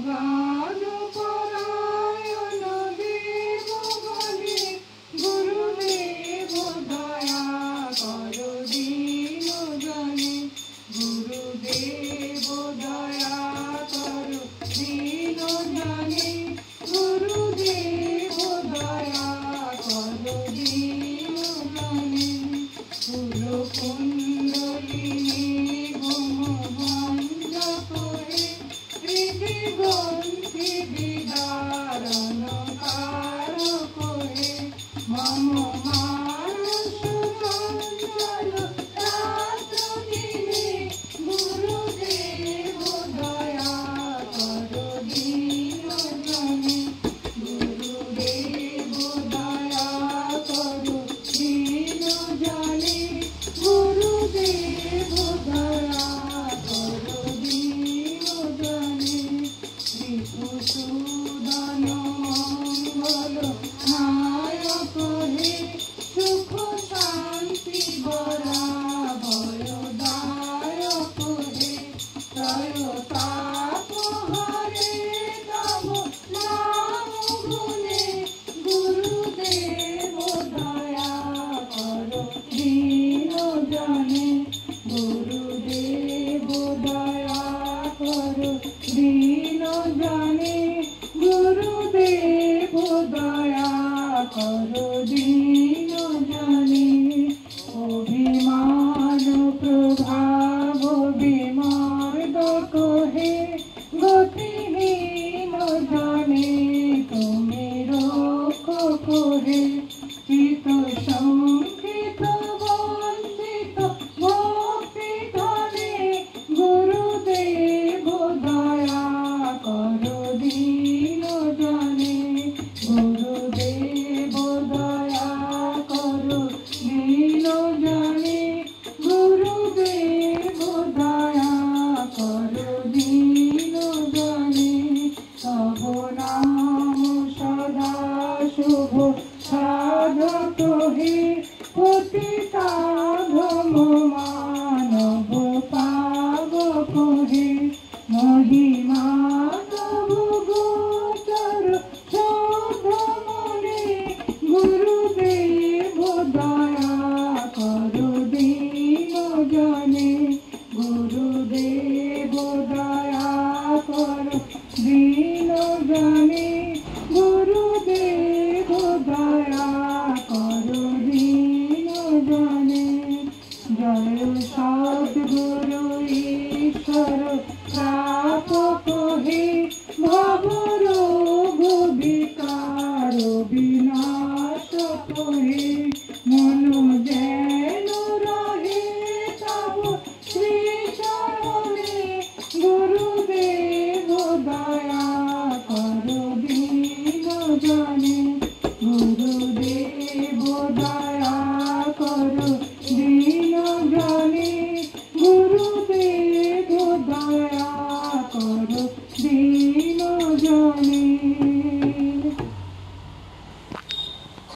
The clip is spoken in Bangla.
গান পরায়ণ দেব বলে গুরুদেব দয়া করো দীন জনে গুরুদেব দয়া করো দীন জনে গুরুদেব দয়া করো দীন জনে ফুল কুণ্ডলিনী ভূমভঞ্জ করে হৃদি গ্রন্থি বিদারণ কার করে মম মানস চঞ্চল রাত্র দিনে গুরুদেব দয়া করো দীন জনে গুরুদেব দয়া করো দীন জনে গুরুদেব দয়া করো দীন জনে ত্রিপুসূদন মঙ্গল নায়ক হে সুখ শান্তি বরা ভয়দায়ক হে ত্রয় তাপ হরে তব নাম গুণে গুরুদেব দয়া করো দীন জনে গুরুদেব দয়া করো দীন জনে গুরুদেব দয়া করো দীন জনে অভিমান প্রভাব বিমর্দক হে গতিহীন জনে তুমি রক্ষক হে চিত সংকিত বঞ্চিত ভক্তি ধনে গুরুদেব দয়া করো দীন জনে গুরুদেব দয়া করো দীন জনে গুরুদেব দয়া করো দীন জনে তব নাম সদা শুভ সাধক হে পতিতাধম মানব পাবক হে মহিমা তব গোচর শোধ মনে গুরুদেব দয়া করো দীন জনে গুরুদেব দয়া করো দীন জনে গুরুদেব দয়া করো দীন জনে জয় সদ্গুরু ঈশ্বর